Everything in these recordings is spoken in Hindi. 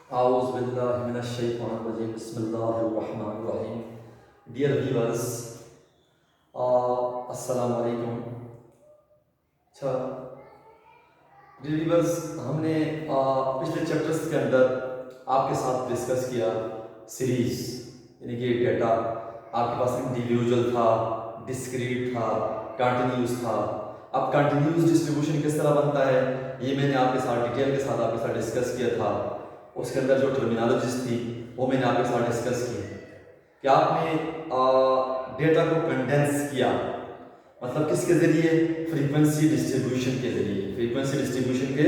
Auzubillahiminash-shaytanir-rajim. Bismillahir-rahmanir-rahim. Dear viewers, assalamu alaikum. अच्छा डियर व्यूअर्स, हमने पिछले चैप्टर्स के अंदर आपके साथ डिस्कस किया सीरीज, यानी कि डेटा आपके पास इंडिविजुअल था, डिस्क्रीट था, कंटिन्यूस था। अब कंटिन्यूस डिस्ट्रीब्यूशन किस तरह बनता है ये मैंने आपके साथ डिटेल के साथ आपके साथ डिस्कस किया था। उसके अंदर जो टर्मिनोलॉजीज थी वो मैंने आपके साथ डिस्कस की कि आपने डेटा को कंडेंस किया, मतलब किसके जरिए? फ्रीक्वेंसी डिस्ट्रीब्यूशन के जरिए। फ्रीक्वेंसी डिस्ट्रीब्यूशन के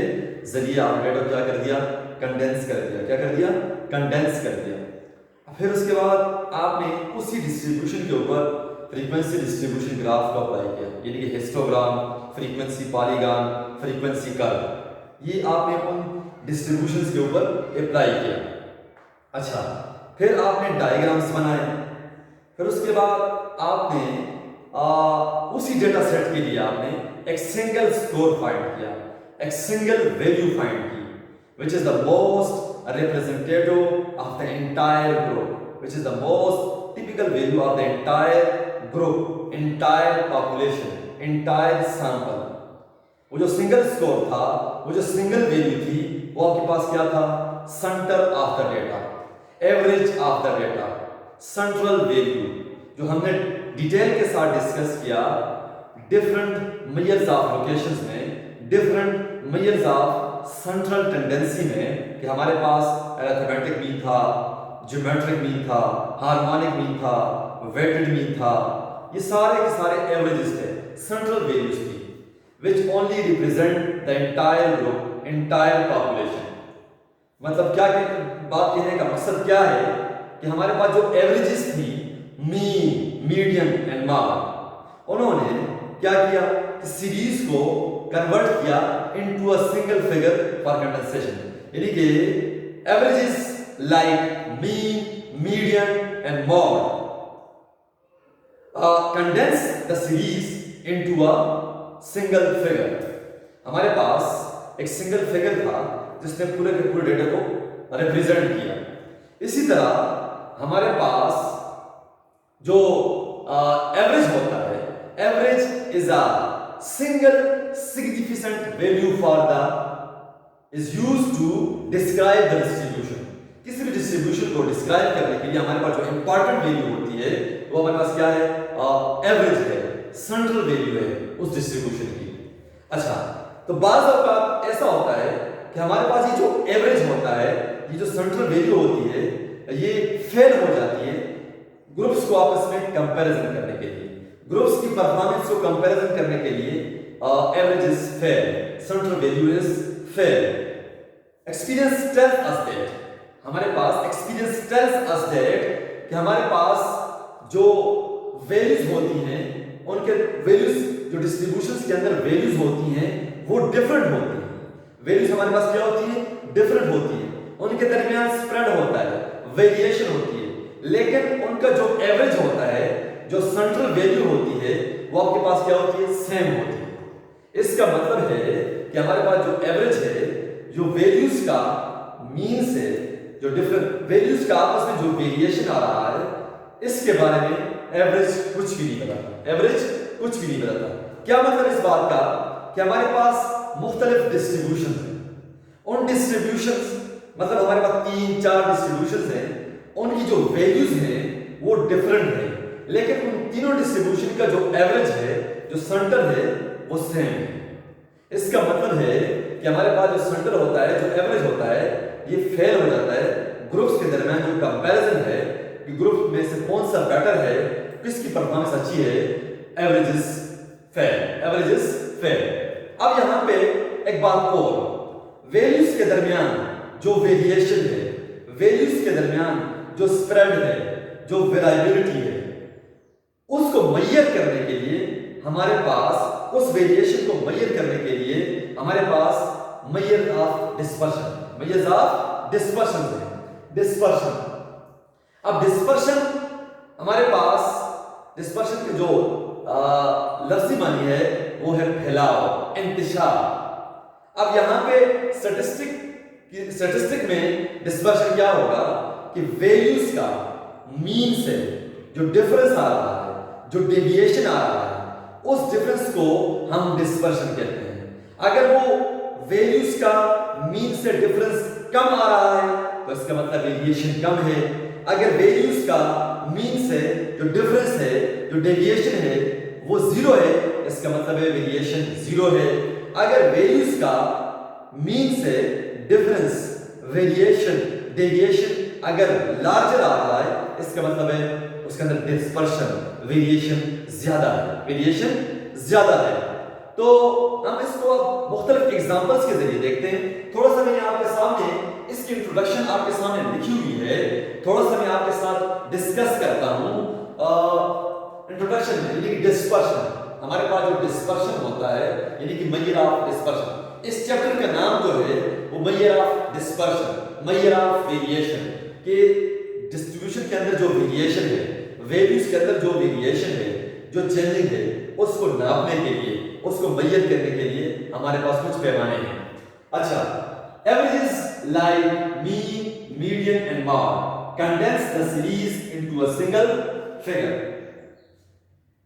जरिए आप डेटा क्या कर दिया? कंडेंस कर दिया। क्या कर दिया? कंडेंस कर दिया। फिर उसके बाद आपने उसी डिस्ट्रीब्यूशन के ऊपर फ्रीक्वेंसी डिस्ट्रीब्यूशन ग्राफ को अप्लाई किया, यानी कि histogram, frequency polygon, frequency curve, ये आपने उन डिस्ट्रीब्यूशंस के ऊपर अप्लाई किया। अच्छा, फिर आपने डायग्राम्स बनाए। फिर उसके बाद आपने उसी डेटा सेट के लिए आपने एक सिंगल स्कोर फाइंड किया, एक सिंगल वैल्यू फाइंड की, which is the most representative of the entire group, which is the most typical value of the entire group, entire population, entire sample. वो जो सिंगल स्कोर था, वो जो सिंगल वैल्यू थी, वो आपके पास क्या था? Centre of the data, average of the data, central value, जो हमने डिटेल के साथ डिस्कस किया डिफरेंट मेजर्स ऑफ लोकेशंस में, different measures of central tendency में, कि हमारे पास अरिथमेटिक मीन था, ज्योमेट्रिक मीन था, हार्मोनिक मीन था, वेटेड मीन था, ये सारे के सारे एवरेजेस थे, सेंट्रल वैल्यूज थी, which only represent the entire group, entire population. मतलब क्या बात कहने का मकसद क्या है कि हमारे पास जो एवरेजेस थी, मीन, मीडियन एंड मॉड, उन्होंने क्या किया कि सीरीज को कन्वर्ट किया into a single figure for condensation, यानी कि averages like mean, median and mod condense the series into a single figure. हमारे पास एक सिंगल फिगर था जिसने पूरे के पूरे डेटा को रिप्रेजेंट किया। इसी तरह हमारे पास जो एवरेज होता है, average is a single significant value for the is used to describe the distribution. किसी भी डिस्ट्रीब्यूशन को डिस्क्राइब करने के लिए हमारे पास जो इंपॉर्टेंट वैल्यू होती है वो हमारे पास क्या है? एवरेज है, सेंट्रल वैल्यू है उस डिस्ट्रीब्यूशन की। अच्छा, तो बाज़ औक़ात ऐसा होता है कि हमारे पास ये जो एवरेज होता है, ये जो सेंट्रल वैल्यू होती है, ये फेल हो जाती है ग्रुप्स को आपस में कंपैरिजन करने के लिए। ग्रुप्स की परफॉर्मेंस को कंपैरिजन करने के लिए average is fail, central value is fail. Experience tells us that, हमारे पास एक्सपीरियंस टेल्स अस दैट कि हमारे पास जो वैल्यूज होती हैं, उनके वैल्यूज जो डिस्ट्रीब्यूशंस के अंदर वैल्यूज होती हैं वो डिफरेंट होती हैं। वैल्यूज हमारे पास क्या होती है? डिफरेंट होती है, उनके दरमियान स्प्रेड होता है, वेरिएशन होती है, लेकिन उनका जो एवरेज होता है, जो सेंट्रल वैल्यू होती है, वो आपके पास क्या होती है? सेम होती है। इसका मतलब है कि हमारे पास जो एवरेज है, जो वैल्यूज का मीन से जो डिफरेंट वैल्यूज का आपस में जो वेरिएशन आ रहा है, इसके बारे में एवरेज कुछ भी नहीं बताता। एवरेज कुछ भी नहीं बताता। क्या मतलब इस बात का कि हमारे पास मुख्तलिफ डिस्ट्रीब्यूशन है, उन डिस्ट्रीब्यूशंस मतलब हमारे पास 3-4 डिस्ट्रीब्यूशंस हैं, उनकी जो वैल्यूज हैं वो डिफरेंट है, लेकिन उन तीनों डिस्ट्रीब्यूशन का जो एवरेज है, जो सेंटर है, वो सेम है। इसका मतलब है कि हमारे पास जो सेंटर होता है, जो एवरेज होता है, ये फेल हो जाता है ग्रुप्स के दरमियान जो कंपैरिजन है कि ग्रुप में से कौन सा बेटर है, किसकी परफॉर्मेंस अच्छी है। Average is fail, average is fail. अब यहां पे एक बात और, वैल्यूज के दरमियान जो वेरिएशन है, वैल्यूज के दरमियान जो स्प्रेड है, जो वेरिएबिलिटी है, उसको मेजर करने के लिए हमारे पास, उस वेरिएशन को मेजर करने के लिए हमारे पास major of dispersion, measures of dispersion है। डिस्पर्शन, अब डिस्पर्शन हमारे पास, डिस्पर्शन के जो लफ्जी मानी है वो है फैलाव, इंतशार। अब यहां पे स्टैटिस्टिक कि स्टैटिस्टिक में डिस्पर्शन क्या होगा कि वैल्यूज का मीन से जो डिफरेंस आ रहा है, जो डेविएशन आ रहा है, उस डिफरेंस को हम डिस्पर्शन कहते हैं। अगर वो वैल्यूज का मीन से डिफरेंस कम आ रहा है तो इसका मतलब वेरिएशन कम है। अगर वैल्यूज का मीन से जो डिफरेंस है, जो डेविएशन है, वो जीरो है, इसका मतलब है वेरिएशन जीरो है। अगर वैल्यूज का मीन से डिफरेंस, वेरिएशन, डेविएशन अगर लार्जर आ रहा है, इसका मतलब है उसके अंदर डिस्पर्शन, वेरिएशन ज्यादा है, वेरिएशन ज्यादा है। तो हम इसको अब मुख्तलिफ एग्जांपल्स के जरिए देखते हैं। थोड़ा सा मैंने आपके सामने इसकी इंट्रोडक्शन आपके सामने लिखी हुई है, थोड़ा सा मैं आपके साथ डिस्कस करता हूं। इंट्रोडक्शन में यानी कि डिस्पर्शन, हमारे पास जो डिस्पर्शन होता है यानी कि मेजर ऑफ डिस्पर्शन, इस चैप्टर का नाम जो है वो major of dispersion, measure of variation, के डिस्ट्रीब्यूशन के अंदर जो वेरिएशन है, वैल्यूज के अंदर जो वेरिएशन है, जो चेंजिंग है, उसको नापने के लिए, उसको मेजर करने के लिए हमारे पास कुछ पैमाने हैं। अच्छा, averages like mean, median and mode condense the series into a single figure.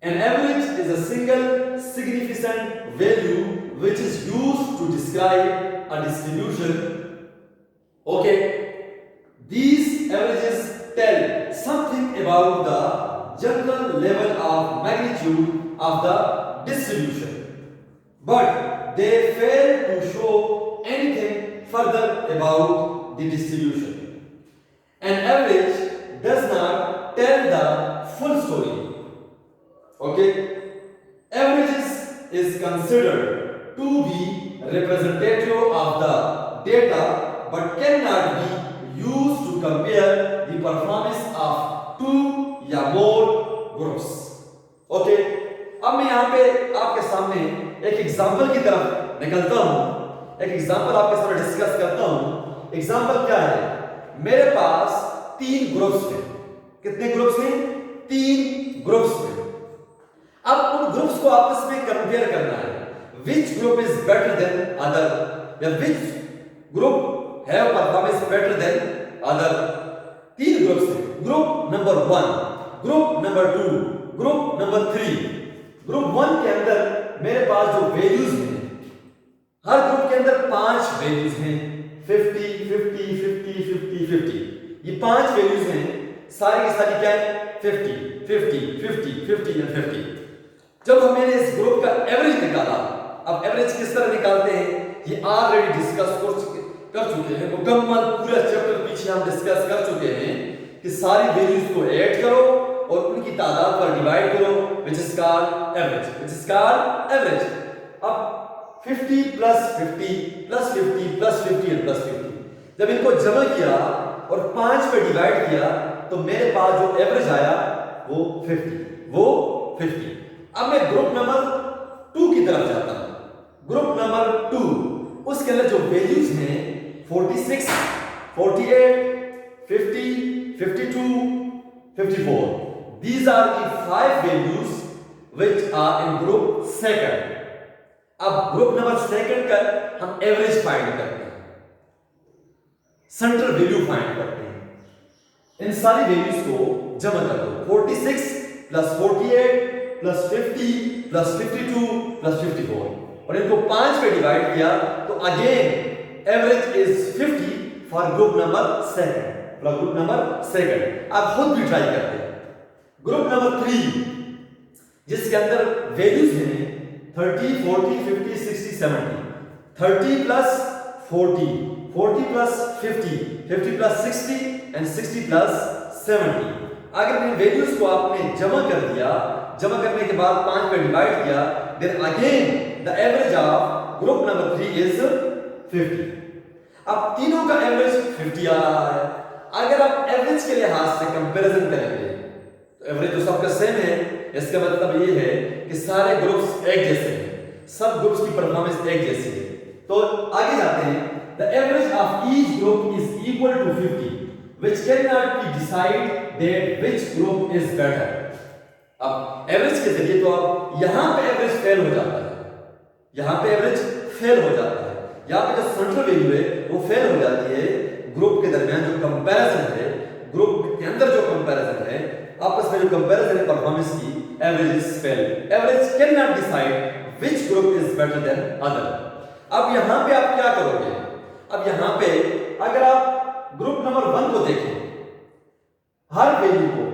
An average is a single significant value which is used to describe a distribution. Okay, these averages tell something about the general level of magnitude of the distribution, but they fail to show anything further about the distribution. An average does not tell the full story. Okay, averages is considered to be representative of the data but cannot be used to compare the performance of two या more groups. Okay, अब मैं यहाँ पे आपके सामने एक एग्जाम्पल की तरफ निकलता हूँ, एक एग्जाम्पल आपके सामने डिस्कस करता हूँ। एग्जाम्पल क्या है? मेरे पास तीन ग्रुप्स हैं। कितने ग्रुप्स हैं? तीन ग्रुप्स हैं। अब उन ग्रुप्स को आपस में कंपेयर करना है। Which group is better than other, या which group have performance better than other. तीन ग्रुप्स हैं। Group number 1, group number 2, group number 3। Group 1 के अंदर मेरे पास जो वैल्यूज हैं, हर ग्रुप के अंदर 5 वैल्यूज हैं, 50 50 50 50 50। ये 5 वैल्यूज हैं, सारी की सारी क्या है? 50 50 50 50 और 50। जब हमने इस ग्रुप का एवरेज निकाला, अब एवरेज किस तरह निकालते हैं ये ऑलरेडी डिस्कस कर चुके हैं। मुकम्मल पूरा चैप्टर पीछे हम डिस्कस कर चुके हैं कि सारी वैल्यूज को ऐड करो और उनकी तादाद पर डिवाइड करो, which is called average, which is called average. अब 50 प्लस 50 प्लस 50 प्लस 50 और प्लस 50 जब इनको जमा किया और 5 पे डिवाइड किया तो मेरे पास जो एवरेज आया वो 50। अब मैं ग्रुप नंबर 2 की तरफ जाता हूं। ग्रुप नंबर 2, उसके अंदर जो वैल्यूज हैं 46 48 50 52 54, these are the 5 values which are in group second। अब ग्रुप नंबर सेकंड का हम एवरेज फाइंड करते हैं, सेंट्रल वैल्यू फाइंड करते हैं। इन सारी वैल्यूज को जमा कर दो। 46 प्लस 48 प्लस 50 प्लस 52 प्लस 54 और इनको 5 पे डिवाइड किया तो again average is 50 for group number second, for group number second. आप खुद भी ट्राई करते हैं। ग्रुप नंबर 3 जिसके अंदर वैल्यूज हैं 30 40 50 60 70, 30 plus 40 40 plus 50 50 plus 60 and 60 plus 70। अगर इन वैल्यूज को आपने जमा कर दिया, जमा करने के बाद 5 पे डिवाइड किया, then again the average of group number 3 is 50। अब तीनों का एवरेज 50 आ रहा है। अगर आप एवरेज के लिहाज से कंपैरिजन करेंगे तो एवरेज तो सबका सेम है, इसका मतलब ये है कि सारे ग्रुप्स एक जैसे हैं, सब ग्रुप्स की परफॉर्मेंस एक जैसी है। तो आगे जाते हैं। The average of each group is equal to 50 which cannot be decide that which group is better। अब एवरेज के जरिए तो अब यहां पे एवरेज फेल हो जाता है, यहां पे एवरेज फेल हो जाता है। यहाँ पे जो सेंट्रल वैल्यू है वो फेल हो जाती है। ग्रुप के दरमियान जो कंपैरिजन है, ग्रुप के अंदर जो कंपैरिजन है, आपस में जो कंपैरिजन है परफॉर्मेंस की, average is fail. Average can not decide which group is better than other. अब यहाँ पे आप क्या करोगे? अब यहाँ पे अगर आप ग्रुप नंबर 1 को देखें, हर वैल्यू को,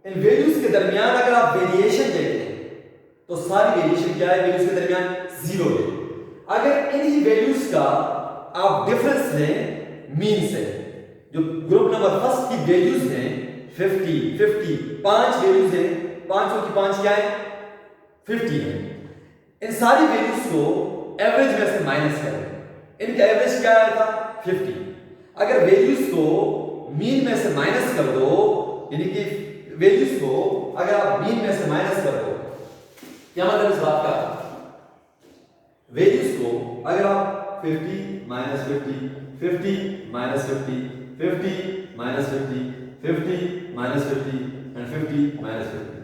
इन वैल्यूज के दरमियान अगर आप वेरिएशन देखें तो सारी वेरिएशन क्या है? वैल्यूज के दरमियान 0 है। अगर इन्हीं वैल्यूज का आप डिफरेंस लें मीन से, जो ग्रुप नंबर फर्स्ट की वैल्यूज हैं 50 50, 5 वैल्यूज हैं, 5 की 5 क्या है? 50 है। इन सारी वैल्यूज को एवरेज में से माइनस करें, इनका एवरेज क्या आया था? 50। अगर वैल्यूज को मीन में से माइनस कर दो, यानी कि वैल्यूज को अगर आप मीन में से माइनस कर दो, क्या मतलब इस बात का? वैल्यूज को अगर आप 50 minus 50, 50 minus 50, 50 minus 50, 50 minus 50 and 50 minus 50,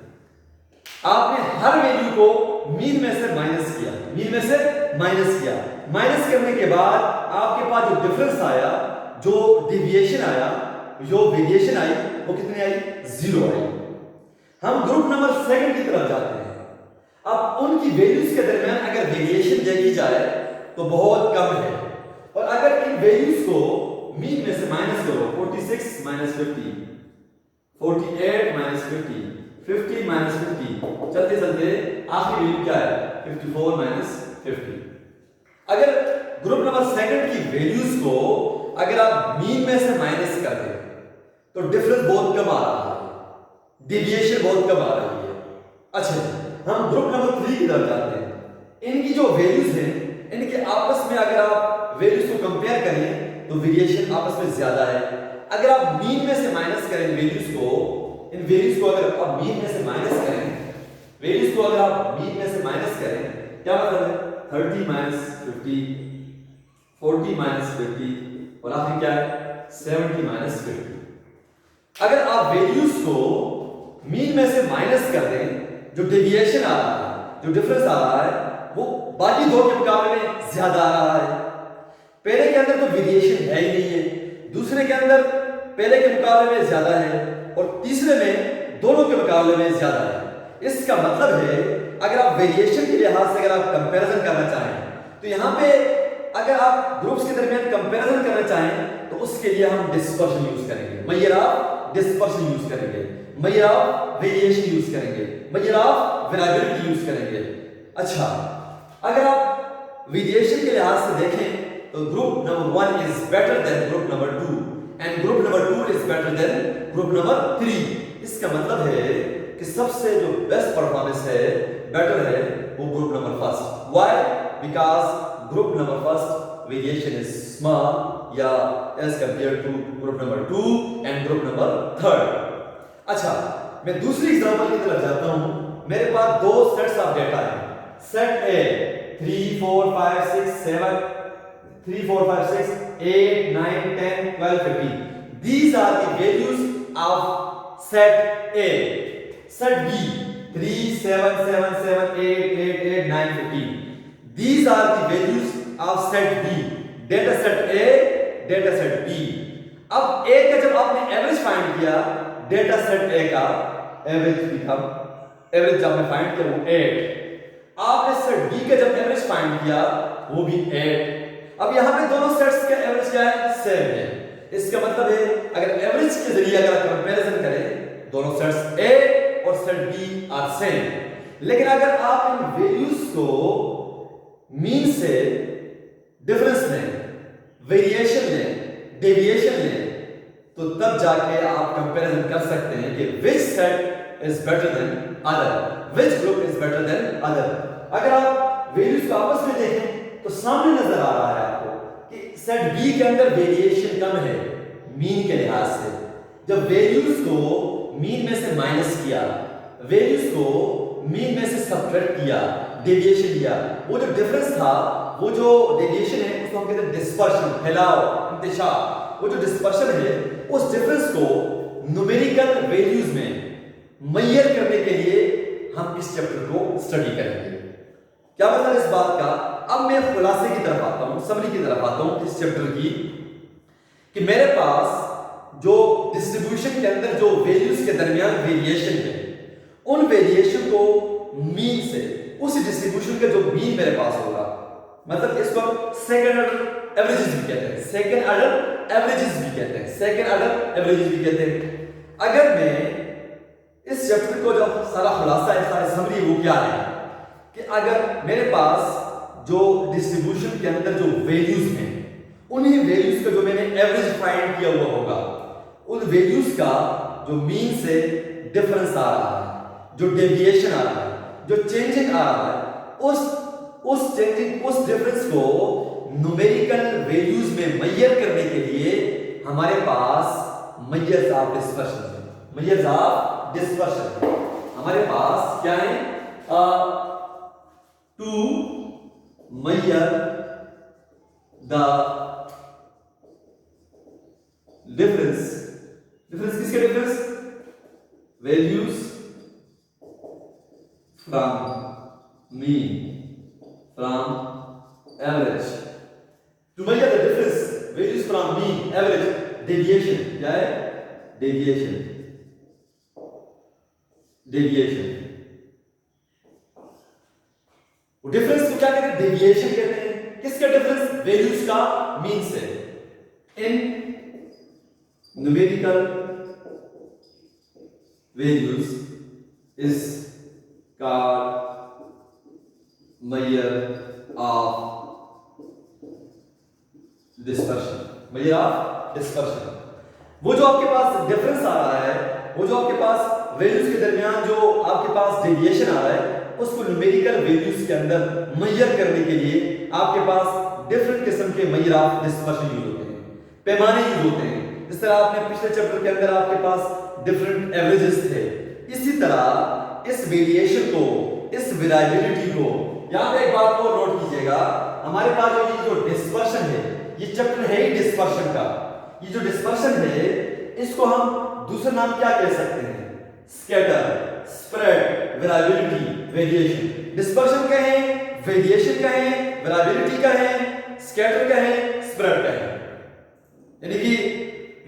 आपने हर वैल्यू को मीन में से माइनस किया, मीन में से माइनस किया। माइनस करने के बाद आपके पास जो डिफरेंस आया, जो डिविएशन आया, जो वेरिएशन आई, वो कितनी आई? 0 आई। हम ग्रुप नंबर 2 की तरफ जाते हैं। अब उनकी वैल्यूज के दरमियान अगर वेरिएशन देखी जाए तो बहुत कम है, और अगर इन वैल्यूज को मीन में से माइनस करो, 46 माइनस 50, 48 माइनस 50, 50 माइनस 50, चलते चलते आखिरी वैल्यू क्या है? 54 माइनस 50। अगर ग्रुप नंबर 2 की वैल्यूज को अगर आप मीन में से माइनस कर दें तो डिफरेंस बहुत कम आ रहा है, डिविएशन बहुत कम आ रही है। अच्छा, हम ग्रुप नंबर 3 की तरफ जाते हैं। इनकी जो वैल्यूज हैं, इनके आपस में अगर आप वैल्यूज को कंपेयर करें तो वेरिएशन आपस में ज्यादा है। अगर आप मीन में से माइनस करें वैल्यूज को, इन वैल्यूज को अगर आप मीन में से माइनस करें, वैल्यूज को अगर आप मीन में से माइनस करें, क्या मतलब है? 30 माइनस 50, 40 माइनस 50, और आखिर क्या है? 70 माइनस 50। अगर आप वैल्यूज को मीन में से माइनस कर दें, जो डेविएशन आ रहा है, जो डिफरेंस आ रहा है, वो बाकी दो के मुकाबले में ज्यादा आ रहा है। पहले के अंदर तो वेरिएशन है ही नहीं है, दूसरे के अंदर पहले के मुकाबले में ज्यादा है, और तीसरे में दोनों के मुकाबले में ज्यादा है। इसका मतलब है अगर आप वेरिएशन के लिहाज से अगर आप कंपैरिजन करना चाहें तो यहाँ पे अगर आप ग्रुप्स के दरमियान कंपैरिजन करना चाहें तो उसके लिए हम डिस्पर्शन यूज करेंगे, मेजर ऑफ डिस्पर्शन यूज करेंगे, मेजर ऑफ वेरिएशन यूज करेंगे, मेजर ऑफ वेरिएबिलिटी यूज करेंगे। अच्छा, अगर आप वेरिएशन के लिहाज से देखें तो group number 1 is better then group number 2 and group number 2 is better then group number 3। इसका मतलब है कि सबसे जो बेस्ट परफॉर्मेंस है, बेटर है, वो group number first. Why? Because group number first variation is small या as compare to group number 2 and group number 3। अच्छा, मैं दूसरी एग्जांपल की तरफ जाता हूं। मेरे पास दो सेट्स ऑफ डेटा है। Set A 3 4 5 6 7 3 4 5 6 8 9 10 12 15। These are the values of set A. Set B 3 7 7 7 8 8 8 9 15. These are the values of set B. Data set A, data set B. अब A का जब आपने एवरेज फाइंड किया, डेटा सेट A का एवरेज लिखा, एवरेज जब आपने फाइंड किया वो 8। आपने सेट B का जब एवरेज फाइंड किया वो भी 8। अब यहां पे दोनों सेट्स का एवरेज क्या है? सेम है। इसका मतलब है अगर एवरेज के जरिए अगर कंपैरिजन करें, दोनों सेट्स A और सेट B आर सेम। लेकिन अगर आप इन वैल्यूज को मीन से डिफरेंस लें, वेरिएशन लें, डेविएशन लें, तो तब जाके आप कंपैरिजन कर सकते हैं कि which set is better than other, which group is better than other। अगर आप वैल्यूज को आपस में देखें तो सामने नजर आ रहा है आपको कि सेट बी के अंदर वेरिएशन कम है मीन के लिहाज से। जब वैल्यूज को मीन में से माइनस किया, वैल्यूज को मीन में से सब्ट्रैक्ट किया, डेविएशन लिया, वो जो डिफरेंस था, वो जो डेविएशन है उसको हम कहते हैं डिस्पर्शन, फैलाव, इंतशार। वो जो डिस्पर्शन है, उस डिफरेंस को न्यूमेरिकल वैल्यूज में मेजर करने के लिए हम इस चैप्टर को स्टडी करेंगे। क्या मतलब इस बात का? अब मैं खुलासे की तरफ आता हूं हूं, समरी की तरफ आता हूं इस चैप्टर की, कि मेरे पास जो डिस्ट्रीब्यूशन के अंदर जो वैल्यूज के दरमियान वेरिएशन है, उन वेरिएशन को मीन से, उस डिस्ट्रीब्यूशन का जो मीन मेरे पास होगा, मतलब इसको हम सेकंड ऑर्डर एवरेजेस भी कहते हैं, सेकंड ऑर्डर एवरेजेस भी कहते हैं, सेकंड ऑर्डर एवरेजेस भी कहते हैं। अगर मैं इस चैप्टर को जो सारा खुलासा है, सारी समरी, वो क्या है कि अगर मेरे पास जो डिस्ट्रीब्यूशन के अंदर जो वैल्यूज हैं, उन्हीं वैल्यूज का जो मैंने एवरेज फाइंड किया हुआ होगा, उन वैल्यूज का जो मीन से डिफरेंस आ रहा है, जो डेविएशन आ रहा है, जो चेंजिंग आ रहा है, उस चेंजिंग, उस डिफरेंस को न्यूमेरिकल वैल्यूज में मेजर करने के लिए हमारे पास मेजर्स ऑफ डिस्पर्शन है। मेजर्स ऑफ डिस्पर्शन हमारे पास क्या है? To measure the difference, difference किसके difference? Values from mean from average, to measure the difference values from mean average, deviation क्या है? डेविएशन, डेविएशन, डिफरेंस को क्या कहते हैं? डेविएशन कहते हैं। किसका डिफरेंस? वैल्यूज का मीन से। इन numerical values is called measure of dispersion, measure of dispersion। वो जो आपके पास डिफरेंस आ रहा है, वो जो आपके पास वैल्यूज के दरमियान जो आपके पास डेविएशन आ रहा है, उसको न्यूमेरिकल वैल्यूज के अंदर मेजर करने के लिए आपके पास डिफरेंट किस्म के मेजर ऑफ डिस्पर्शन यूज होते हैं, पैमाने यूज होते हैं। जिस तरह आपने पिछले चैप्टर के अंदर आपके पास डिफरेंट एवरेजेस थे, इसी तरह इस वेरिएशन को, इस वेरिएबिलिटी को, यहां पे एक बात को नोट कीजिएगा, हमारे पास जो डिस्पर्शन है, ये चैप्टर है ही डिस्पर्शन का। ये जो डिस्पर्शन है, इसको हम दूसरा नाम क्या कह सकते हैं? Scatter, spread, variability, variation. Dispersion कहें, वेरिएशन कहें, वेरिएबिलिटी कहें, स्कैटर कहें, स्प्रेड कहें। यानी कि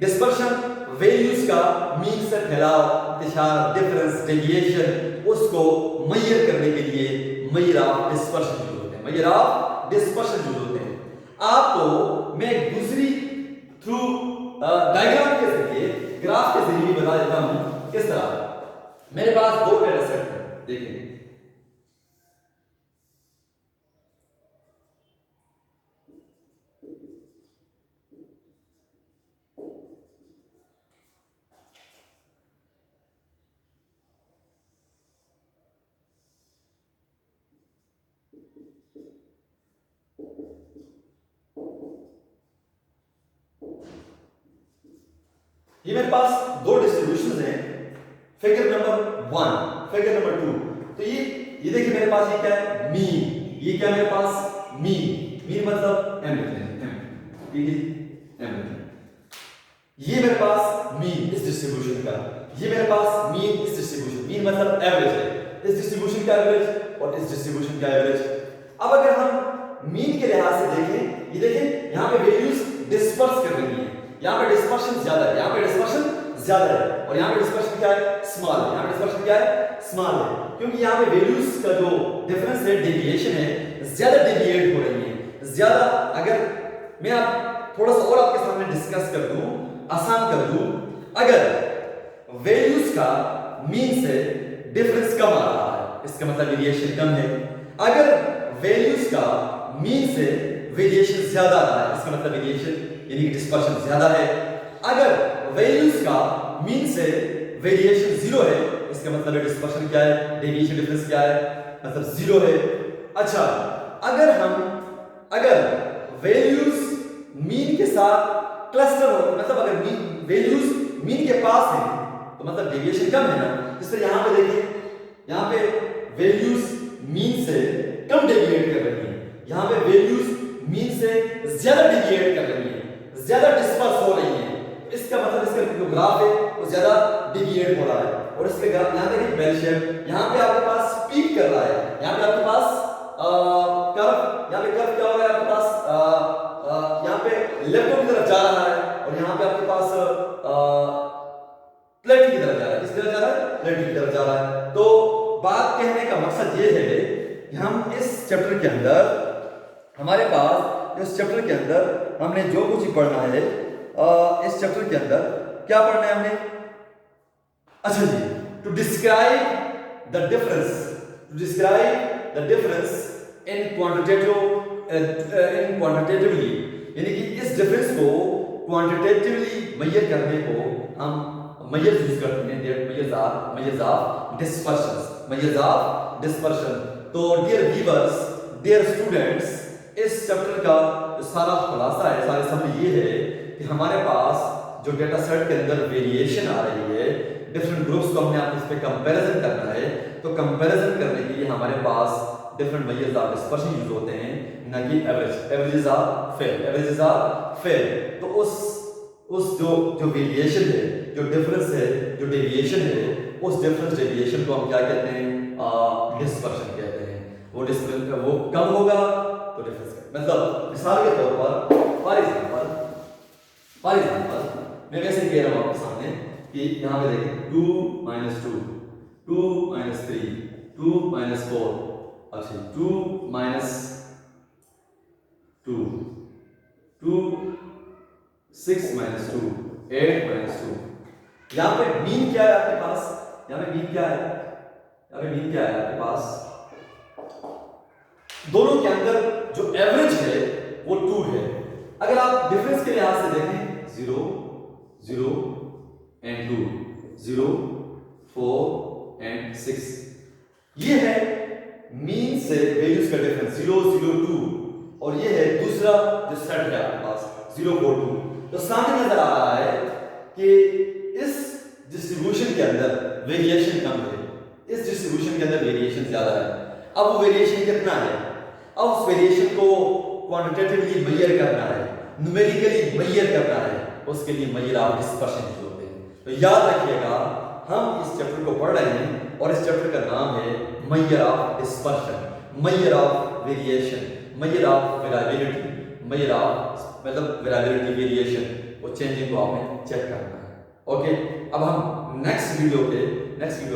डिस्पर्शन वैल्यूज का मीन से फैलाव, इंतशार, डिफरेंस, डेविएशन, उसको मेजर करने के लिए मेजर ऑफ डिस्पर्शन यूज होते हैं, मेजर ऑफ डिस्पर्शन यूज होते हैं। आपको मैं एक दूसरी थ्रू डायग्राम के जरिए, ग्राफ के जरिए भी बता देता हूं किस तरह। मेरे पास दो डेटा सेट है, देखिए ये मेरे पास दो डिस्ट्रीब्यूशंस हैं, फिगर नंबर 1, फिगर नंबर 2। तो ये देखिए मेरे पास ये क्या है? मीन। ये क्या मेरे पास? मीन। मीन मतलब एवरेज, ठीक है, एवरेज। ये मेरे पास मीन इस डिस्ट्रीब्यूशन का, ये मेरे पास मीन इस डिस्ट्रीब्यूशन, मीन मतलब एवरेज है, इस डिस्ट्रीब्यूशन का एवरेज और इस डिस्ट्रीब्यूशन का एवरेज। अब अगर हम मीन के लिहाज से देखें, ये देखें यहां पे वैल्यूज डिस्पर्स कर रही है, यहां पे डिस्पर्शन ज्यादा है, यहां पे डिस्पर्शन ज्यादा है, और यहां पे डिस्पर्शन क्या है? स्मॉल है। यहां पे डिस्पर्शन क्या है? स्मॉल है, क्योंकि यहां पे वैल्यूज का जो डिफरेंस है, डेविएशन है, ज्यादा डेविएट हो रही है, ज्यादा। अगर मैं आप थोड़ा सा और आपके सामने डिस्कस कर दूं, आसान कर दूं, अगर वैल्यूज का मीन से डिफरेंस कम आ रहा है, इसका मतलब वेरिएशन कम है। अगर वैल्यूज का मीन से वेरिएशन ज्यादा आ रहा है, इसका मतलब वेरिएशन यानी कि डिस्पर्शन ज्यादा है। अगर वैल्यूज का मीन से वेरिएशन जीरो है, इसका मतलब है डिस्पर्शन क्या है? डेविएशन डिफरेंस क्या है? मतलब जीरो है। अच्छा, अगर वैल्यूज मीन के साथ क्लस्टर हो, मतलब अगर वैल्यूज मीन के पास है, तो मतलब डेविएशन कम है ना। जिस तरह यहां पे देखिए, यहां पे वैल्यूज मीन से कम डेविएट कर रही है, यहां पे वैल्यूज मीन से ज्यादा डेविएट कर रही है, ज्यादा डिस्पर्स हो रही है। इसका मतलब इसका जो ग्राफ है वो ज्यादा डेविएट हो रहा है। और इसके ग्राफ यहां देखिए बेल शेप, यहां पे आपके पास पीक कर रहा है, यहां पे आपके पास कर्व, यहां पे कर्व क्या हो रहा है आपके पास? इलेक्ट्रॉन की तरफ जा रहा है और यहाँ पे आपके पास प्लेट की तरफ जा रहा है। किस तरफ जा रहा है? प्लेट की तरफ जा रहा है। तो बात कहने का मकसद ये है कि हम इस चैप्टर के अंदर हमारे पास इस चैप्टर के अंदर हमने जो कुछ ही पढ़ना है, इस चैप्टर के अंदर क्या पढ़ना है हमने? अच्छा जी, to describe the difference in quantitatively, यानी कि इस डिफरेंस को क्वांटिटेटिवली मेजर करने को हम मेजर्स यूज करते हैं। Measures of dispersion. तो डियर व्यूअर्स, डियर स्टूडेंट्स, इस चैप्टर का जो सारा खुलासा है, सारे समझ ये है कि हमारे पास जो डेटा सेट के अंदर वेरिएशन आ रही है, डिफरेंट ग्रुप्स को हमने आपस में कंपैरिजन करना है। तो कंपैरिजन करने के लिए हमारे पास different measures of dispersion use होते हैं, ना कि एवरेजेस ऑफ फेल। तो उस जो वेरिएशन है, जो डिफरेंस है, जो डेविएशन है, उस डिफरेंस डेविएशन को हम क्या कहते हैं? डिस्पर्शन कहते हैं। वो कम होगा तो डिफरेंस, मतलब मिसाल के तौर पर फॉर एग्जांपल मैं वैसे कह रहा हूं आपके सामने कि यहां पे देखिए 2 - 2, 2 - 3, 2 - 4, अच्छा 2 - 2, 2 6 - 2, 8 - 2। यहां पे मीन क्या है आपके पास? यहां पे मीन क्या है? आपके पास दोनों के अंदर जो एवरेज है वो 2 है। अगर आप डिफरेंस के लिहाज से देखें 0 0 and 2, 0 4 and 6, ये है मीन से वैल्यूज का डिफरेंस 0 0 2, और ये है दूसरा जो सेट है आपके पास 0 4 2। तो सामने नजर आ रहा है कि इस डिस्ट्रीब्यूशन के अंदर वेरिएशन कम है, इस डिस्ट्रीब्यूशन के अंदर वेरिएशन ज्यादा है। अब वो वेरिएशन कितना है? अब उस वेरिएशन को क्वांटिटेटिवली मेजर करना है, न्यूमेरिकली मेजर करना है, उसके लिए मेजर ऑफ डिस्पर्शन यूज होते हैं। तो याद रखिएगा, हम इस चैप्टर को पढ़ रहे हैं और इस चैप्टर का नाम है major of dispersion, measure of variation, measure of variability, measure of मतलब वेरिएबिलिटी वेरिएशन, वो चेंजिंग को आपने चेक करना है। ओके, अब हम नेक्स्ट वीडियो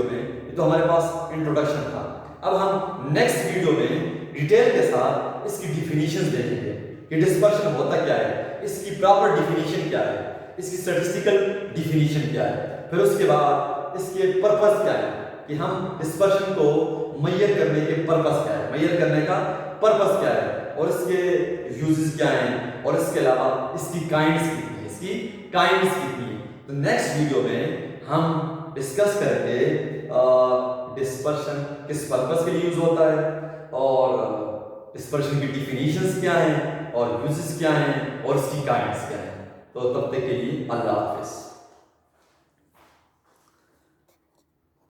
में, ये तो हमारे पास इंट्रोडक्शन था, अब हम नेक्स्ट वीडियो में डिटेल के साथ इसकी डिफिनीशंस देखेंगे कि डिस्पर्शन होता क्या है, इसकी प्रॉपर डिफिनीशन क्या है, इसकी स्टैटिस्टिकल डिफिनीशन क्या है, फिर उसके बाद इसके पर्पस क्या है, कि हम डिस्पर्शन को मेजर करने के पर्पस क्या है, मेजर करने का पर्पस क्या है, और इसके यूजेस क्या हैं, और इसके अलावा इसकी काइंड्स कितनी है। तो नेक्स्ट वीडियो में हम डिस्कस करेंगे डिस्पर्शन किस पर्पस के लिए यूज होता है, और डिस्पर्शन की डिफिनीशंस क्या हैं, और यूजेस क्या हैं, और इसकी काइंड्स क्या हैं। तो तब तक के लिए अल्लाह हाफिज़।